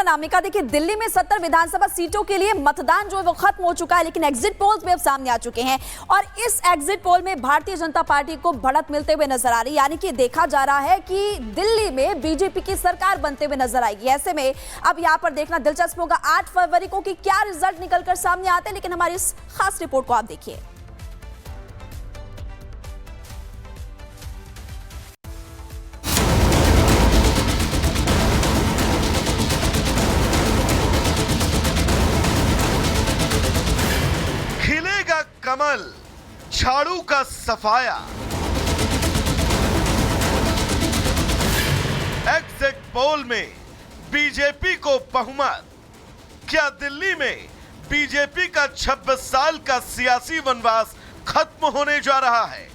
अनामिका, देखिए दिल्ली में 70 विधानसभा सीटों के लिए मतदान जो है वो खत्म हो चुका है, लेकिन एग्जिट पोल्स भी अब सामने आ चुके हैं और इस एग्जिट पोल में भारतीय जनता पार्टी को बढ़त मिलते हुए नजर आ रही है। यानी कि देखा जा रहा है कि दिल्ली में बीजेपी की सरकार बनते हुए नजर आएगी। ऐसे में अब यहां पर देखना दिलचस्प होगा 8 फरवरी को कि क्या रिजल्ट निकलकर सामने आते हैं। लेकिन हमारी इस खास रिपोर्ट को आप देखिए। खिलेगा कमल, झाड़ू का सफाया। एग्जिट पोल में बीजेपी को बहुमत। क्या दिल्ली में बीजेपी का 26 साल का सियासी वनवास खत्म होने जा रहा है?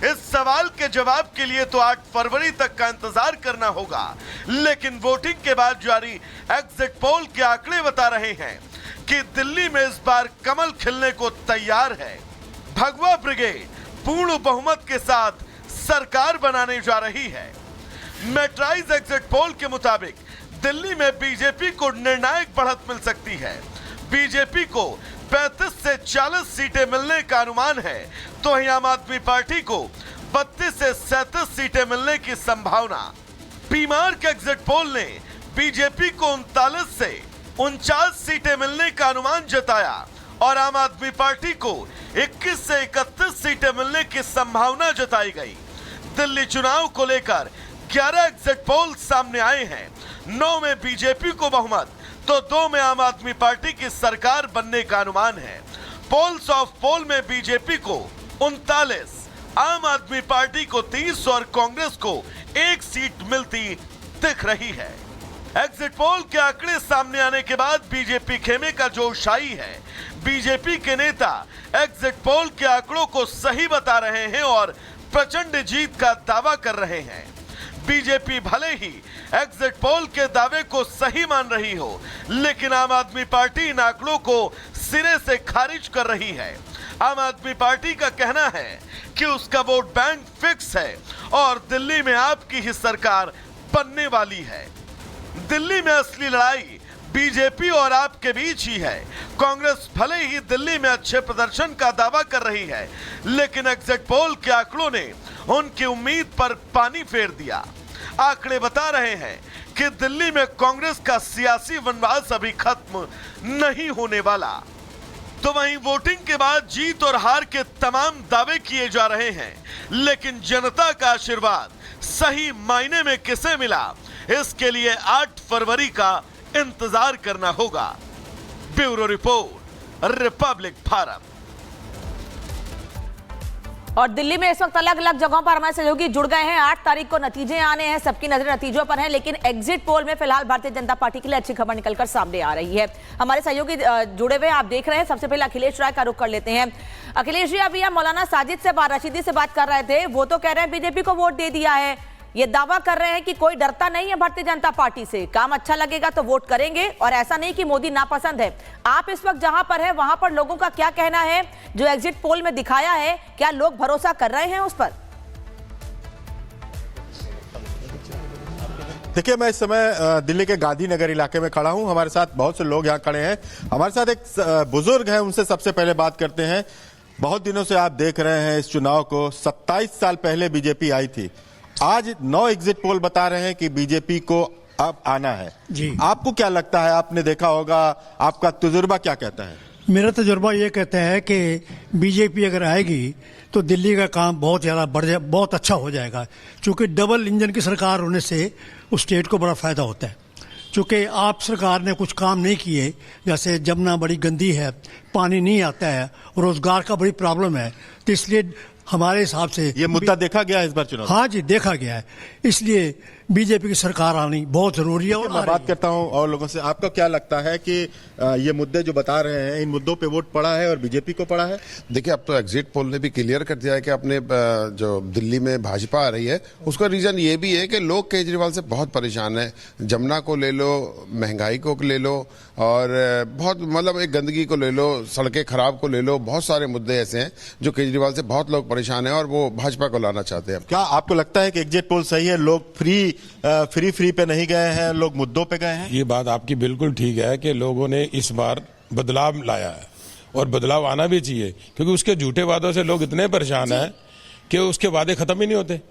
इस सवाल के जवाब के लिए तो 8 फरवरी तक का इंतजार करना होगा, लेकिन वोटिंग के बाद जारी एग्जिट पोल के आंकड़े बता रहे हैं कि दिल्ली में इस बार कमल खिलने को तैयार है। भगवा ब्रिगेड पूर्ण बहुमत के साथ सरकार बनाने जा रही है। मेट्राइज एग्जिट पोल के मुताबिक दिल्ली में बीजेपी को निर्णायक बढ़त मिल सकती है। बीजेपी को 35 से 40 सीटें मिलने का अनुमान है, तो वहीं आम आदमी पार्टी को 32 से 37 सीटें मिलने की संभावना। बीमार के एग्जिट पोल ने बीजेपी को 39 से 49 सीटें मिलने का अनुमान जताया और आम आदमी पार्टी को 21 से 31 सीटें मिलने की संभावना जताई गई। दिल्ली चुनाव को लेकर 11 एग्जिट पोल सामने आए हैं। 9 में बीजेपी को बहुमत तो 2 में आम आदमी पार्टी की सरकार बनने का अनुमान है। पोल्स ऑफ पोल में बीजेपी को 39, आम आदमी पार्टी को 30 और कांग्रेस को 1 सीट मिलती दिख रही है। एग्जिट पोल के आंकड़े सामने आने के बाद बीजेपी खेमे का जोश आई है। बीजेपी के नेता एग्जिट पोल के आंकड़ों को सही बता रहे हैं और प्रचंड जीत का दावा कर रहे हैं। बीजेपी भले ही एग्जिट पोल के दावे को सही मान रही हो, लेकिन आम आदमी पार्टी इन आंकड़ों को सिरे से खारिज कर रही है। आम आदमी पार्टी का कहना है कि उसका वोट बैंक फिक्स है और दिल्ली में आपकी ही सरकार बनने वाली है। दिल्ली में असली लड़ाई बीजेपी और आपके बीच ही है। कांग्रेस भले ही दिल्ली में अच्छे प्रदर्शन का दावा कर रही है, लेकिन एग्जिट पोल के आंकड़ों ने उनकी उम्मीद पर पानी फेर दिया। आंकड़े बता रहे हैं कि दिल्ली में कांग्रेस का सियासी वनवास अभी खत्म नहीं होने वाला। तो वहीं वोटिंग के बाद जीत और हार के तमाम दावे किए जा रहे हैं, लेकिन जनता का आशीर्वाद सही मायने में किसे मिला, इसके लिए 8 फरवरी का इंतजार करना होगा। Bureau report, Republic Bharat. और दिल्ली में इस वक्त अलग अलग जगहों पर हमारे सहयोगी जुड़ गए हैं। 8 तारीख को नतीजे आने हैं, सबकी नजर नतीजों पर है, लेकिन एग्जिट पोल में फिलहाल भारतीय जनता पार्टी के लिए अच्छी खबर निकलकर सामने आ रही है। हमारे सहयोगी जुड़े हुए आप देख रहे हैं। सबसे पहले अखिलेश राय का रुख कर लेते हैं। अखिलेश जी, अभी आप मौलाना साजिद से रशीदी से बात कर रहे थे, वो तो कह रहे हैं बीजेपी को वोट दे दिया है, ये दावा कर रहे हैं कि कोई डरता नहीं है भारतीय जनता पार्टी से, काम अच्छा लगेगा तो वोट करेंगे और ऐसा नहीं कि मोदी नापसंद है। आप इस वक्त जहां पर है वहां पर लोगों का क्या कहना है? जो एग्जिट पोल में दिखाया है, क्या लोग भरोसा कर रहे हैं उस पर? देखिए, मैं इस समय दिल्ली के गांधीनगर इलाके में खड़ा हूं। हमारे साथ बहुत से लोग यहां खड़े हैं। हमारे साथ एक बुजुर्ग हैं, उनसे सबसे पहले बात करते हैं। बहुत दिनों से आप देख रहे हैं इस चुनाव को। 27 साल पहले बीजेपी आई थी। आज 9 एग्जिट पोल बता रहे हैं कि बीजेपी को अब आना है जी। आपको क्या लगता है? आपने देखा होगा, आपका तजुर्बा क्या कहता है? मेरा तजुर्बा ये कहता है कि बीजेपी अगर आएगी तो दिल्ली का काम बहुत ज्यादा बहुत अच्छा हो जाएगा, क्योंकि डबल इंजन की सरकार होने से उस स्टेट को बड़ा फायदा होता है। क्योंकि आप सरकार ने कुछ काम नहीं किए, जैसे जमुना बड़ी गंदी है, पानी नहीं आता है, रोजगार का बड़ी प्रॉब्लम है, तो इसलिए हमारे हिसाब से ये मुद्दा देखा गया है इस बार चुनाव? हाँ जी, देखा गया है। इसलिए बीजेपी की सरकार आनी बहुत जरूरी है। और मैं बात करता हूं और लोगों से, आपका क्या लगता है कि ये मुद्दे जो बता रहे हैं, इन मुद्दों पे वोट पड़ा है और बीजेपी को पड़ा है? देखिए, अब तो एग्जिट पोल ने भी क्लियर कर दिया है कि अपने जो दिल्ली में भाजपा आ रही है, उसका रीजन ये भी है कि लोग केजरीवाल से बहुत परेशान है। जमुना को ले लो, महंगाई को ले लो, और बहुत मतलब एक गंदगी को ले लो, सड़कें खराब को ले लो, बहुत सारे मुद्दे ऐसे हैं जो केजरीवाल से बहुत लोग परेशान हैं और वो भाजपा को लाना चाहते हैं। क्या आपको लगता है कि एग्जिट पोल सही है, लोग फ्री फ्री पे नहीं गए हैं, लोग मुद्दों पे गए हैं। ये बात आपकी बिल्कुल ठीक है कि लोगों ने इस बार बदलाव लाया है और बदलाव आना भी चाहिए, क्योंकि उसके झूठे वादों से लोग इतने परेशान हैं कि उसके वादे खत्म ही नहीं होते।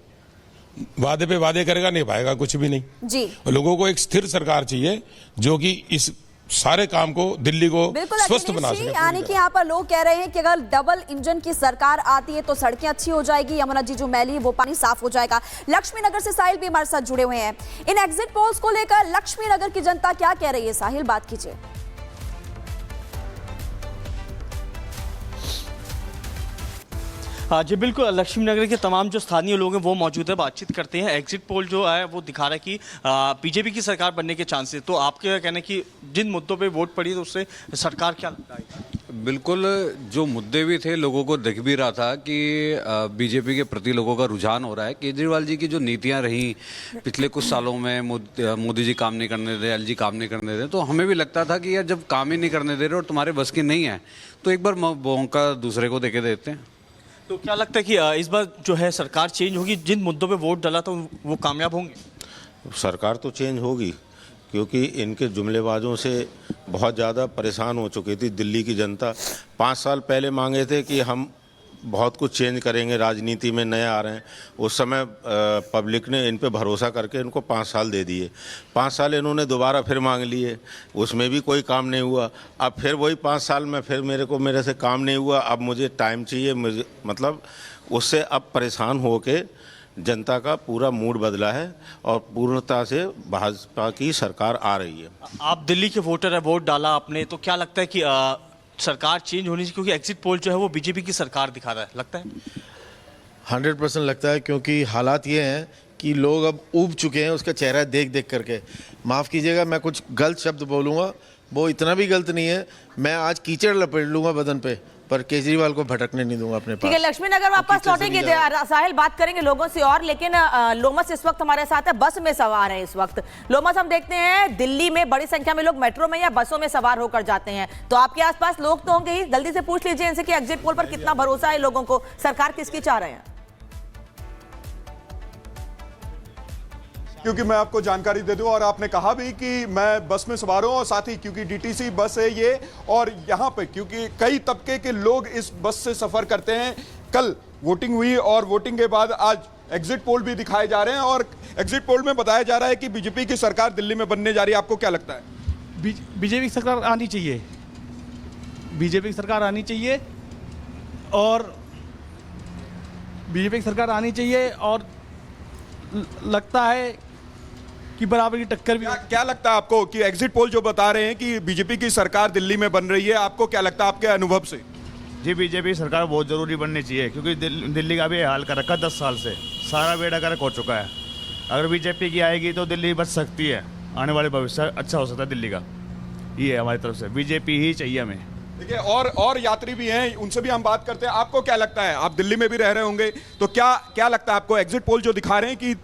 वादे पे वादे करेगा, नहीं पाएगा कुछ भी नहीं जी। लोगों को एक स्थिर सरकार चाहिए जो कि इस सारे काम को, दिल्ली को स्वस्थ बना सके। यानी कि यहाँ पर लोग कह रहे हैं कि अगर डबल इंजन की सरकार आती है तो सड़कें अच्छी हो जाएगी, यमुना जी जो मैली वो पानी साफ हो जाएगा। लक्ष्मी नगर से साहिल भी हमारे साथ जुड़े हुए हैं। इन एग्जिट पोल्स को लेकर लक्ष्मी नगर की जनता क्या कह रही है, साहिल बात कीजिए। हाँ जी बिल्कुल, लक्ष्मी नगर के तमाम जो स्थानीय लोग हैं वो मौजूद है, बातचीत करते हैं। एग्जिट पोल जो है वो दिखा रहा है कि बीजेपी की सरकार बनने के चांसेस, तो आपके क्या कहना है कि जिन मुद्दों पे वोट पड़ी तो उससे सरकार क्या लगता है? बिल्कुल, जो मुद्दे भी थे लोगों को दिख भी रहा था कि बीजेपी के प्रति लोगों का रुझान हो रहा है। केजरीवाल जी की जो नीतियां रही पिछले कुछ सालों में, मोदी जी काम नहीं करने दे, एलजी काम नहीं करने दे, तो हमें भी लगता था कि यार जब काम ही नहीं करने दे रहे और तुम्हारे बस की नहीं है तो एक बार मौका दूसरे को देके देते हैं। तो क्या लगता है कि इस बार जो है सरकार चेंज होगी, जिन मुद्दों पे वोट डाला तो वो कामयाब होंगे? सरकार तो चेंज होगी, क्योंकि इनके जुमलेबाजों से बहुत ज़्यादा परेशान हो चुकी थी दिल्ली की जनता। 5 साल पहले मांगे थे कि हम बहुत कुछ चेंज करेंगे, राजनीति में नए आ रहे हैं। उस समय पब्लिक ने इन पे भरोसा करके इनको 5 साल दे दिए। 5 साल इन्होंने दोबारा फिर मांग लिए, उसमें भी कोई काम नहीं हुआ। अब फिर वही 5 साल में फिर मेरे से काम नहीं हुआ, अब मुझे टाइम चाहिए। मुझे मतलब उससे अब परेशान होके जनता का पूरा मूड बदला है और पूर्णता से भाजपा की सरकार आ रही है। आप दिल्ली के वोटर है, वोट डाला आपने, तो क्या लगता है कि सरकार चेंज होनी चाहिए? क्योंकि एग्जिट पोल जो है वो बीजेपी की सरकार दिखा रहा है, लगता है? 100% लगता है, क्योंकि हालात ये हैं कि लोग अब ऊब चुके हैं उसका चेहरा देख देख करके। माफ़ कीजिएगा, मैं कुछ गलत शब्द बोलूँगा, वो इतना भी गलत नहीं है। मैं आज कीचड़ लपेट लूँगा बदन पे, पर केजरीवाल को भटकने नहीं दूंगा अपने पास। ठीक है, लक्ष्मी नगर वापस लौटेंगे, साहिल बात करेंगे लोगों से और, लेकिन लोमस इस वक्त हमारे साथ है, बस में सवार है इस वक्त। लोमस, हम देखते हैं दिल्ली में बड़ी संख्या में लोग मेट्रो में या बसों में सवार होकर जाते हैं, तो आपके आसपास लोग तो होंगे ही, जल्दी से पूछ लीजिए इनसे कि एग्जिट पोल पर कितना भरोसा है लोगों को, सरकार किसकी चाह रहे हैं? क्योंकि मैं आपको जानकारी दे दूं, और आपने कहा भी कि मैं बस में सवार हूं, और साथ ही क्योंकि डीटीसी बस है ये, और यहां पे क्योंकि कई तबके के लोग इस बस से सफर करते हैं। कल वोटिंग हुई और वोटिंग के बाद आज एग्जिट पोल भी दिखाए जा रहे हैं, और एग्जिट पोल में बताया जा रहा है कि बीजेपी की सरकार दिल्ली में बनने जा रही है। आपको क्या लगता है? बीजेपी की सरकार आनी चाहिए, बीजेपी की सरकार आनी चाहिए, और बीजेपी की सरकार आनी चाहिए, और लगता है कि बराबर की टक्कर भी। क्या लगता है आपको कि एग्जिट पोल जो बता रहे हैं कि बीजेपी की सरकार दिल्ली में बन रही है, आपको क्या लगता है आपके अनुभव से? जी, बीजेपी सरकार बहुत जरूरी बननी चाहिए, क्योंकि दिल्ली का भी हाल कर रखा 10 साल से, सारा बेड़ा गर्क हो चुका है। अगर बीजेपी की आएगी तो दिल्ली बच सकती है, आने वाले भविष्य अच्छा हो सकता है दिल्ली का। ये है हमारी तरफ से, बीजेपी ही चाहिए हमें। देखिए, और यात्री भी हैं, उनसे भी हम बात करते हैं। आपको क्या लगता है, आप दिल्ली में भी रह रहे होंगे, तो क्या लगता है आपको? एग्जिट पोल जो दिखा रहे हैं कि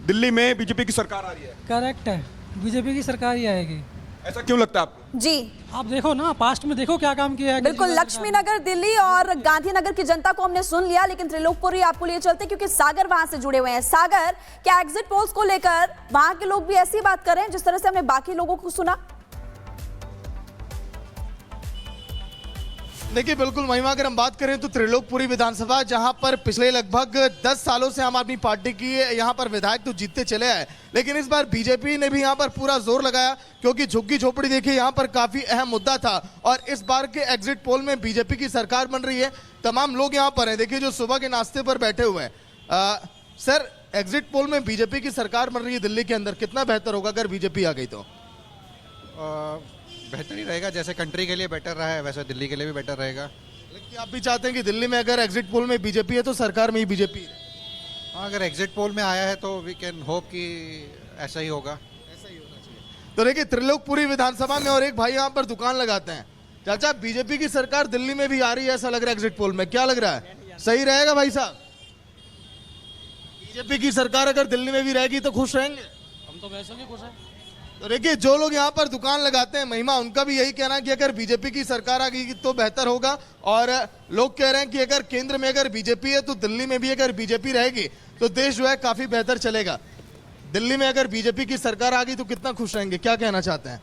दिल्ली में बीजेपी की सरकार आ रही है। करेक्ट है, बीजेपी की सरकार ही आएगी। ऐसा क्यों लगता है आपको? जी, आप देखो ना, पास्ट में देखो क्या काम किया है। बिल्कुल, लक्ष्मी नगर दिल्ली और गांधीनगर की जनता को हमने सुन लिया, लेकिन त्रिलोकपुरी आपको लिए चलते क्योंकि सागर वहां से जुड़े हुए हैं। सागर, क्या एग्जिट पोल्स को लेकर वहां के लोग भी ऐसी बात कर रहे हैं जिस तरह से हमने बाकी लोगों को सुना? देखिए, बिल्कुल महिमा, अगर हम बात करें तो त्रिलोकपुरी विधानसभा, जहां पर पिछले लगभग 10 सालों से आम आदमी पार्टी की यहां पर विधायक तो जीतते चले आए, लेकिन इस बार बीजेपी ने भी यहां पर पूरा जोर लगाया, क्योंकि झुग्गी झोपड़ी देखिए यहां पर काफी अहम मुद्दा था, और इस बार के एग्जिट पोल में बीजेपी की सरकार बन रही है। तमाम लोग यहां पर हैं, देखिए जो सुबह के नाश्ते पर बैठे हुए हैं। सर, एग्जिट पोल में बीजेपी की सरकार बन रही है दिल्ली के अंदर, कितना बेहतर होगा अगर बीजेपी आ गई तो? बेहतर ही रहेगा, जैसे कंट्री के लिए बेटर रहा है वैसे दिल्ली के लिए भी बेटर रहेगा। लेकिन आप भी चाहते हैं कि दिल्ली में अगर एग्जिट पोल में बीजेपी है तो सरकार में ही बीजेपी है? हाँ, अगर एग्जिट पोल में आया है तो वी कैन होप कि ऐसा ही होगा। ऐसा ही होना चाहिए। तो देखिए, त्रिलोकपुरी विधानसभा में और एक भाई यहाँ पर दुकान लगाते हैं। चाचा, बीजेपी की सरकार दिल्ली में भी आ रही है ऐसा लग रहा है एग्जिट पोल में, क्या लग रहा है, सही रहेगा भाई साहब? बीजेपी की सरकार अगर दिल्ली में भी रहेगी तो खुश रहेंगे? हम तो वैसे भी खुश हैं। तो देखिए, जो लोग यहाँ पर दुकान लगाते हैं, महिमा, उनका भी यही कहना है कि अगर बीजेपी की सरकार आ गई तो बेहतर होगा, और लोग कह रहे हैं कि अगर केंद्र में अगर बीजेपी है तो दिल्ली में भी अगर बीजेपी रहेगी तो देश जो है काफी बेहतर चलेगा। दिल्ली में अगर बीजेपी की सरकार आ गई तो कितना खुश रहेंगे, क्या कहना चाहते हैं?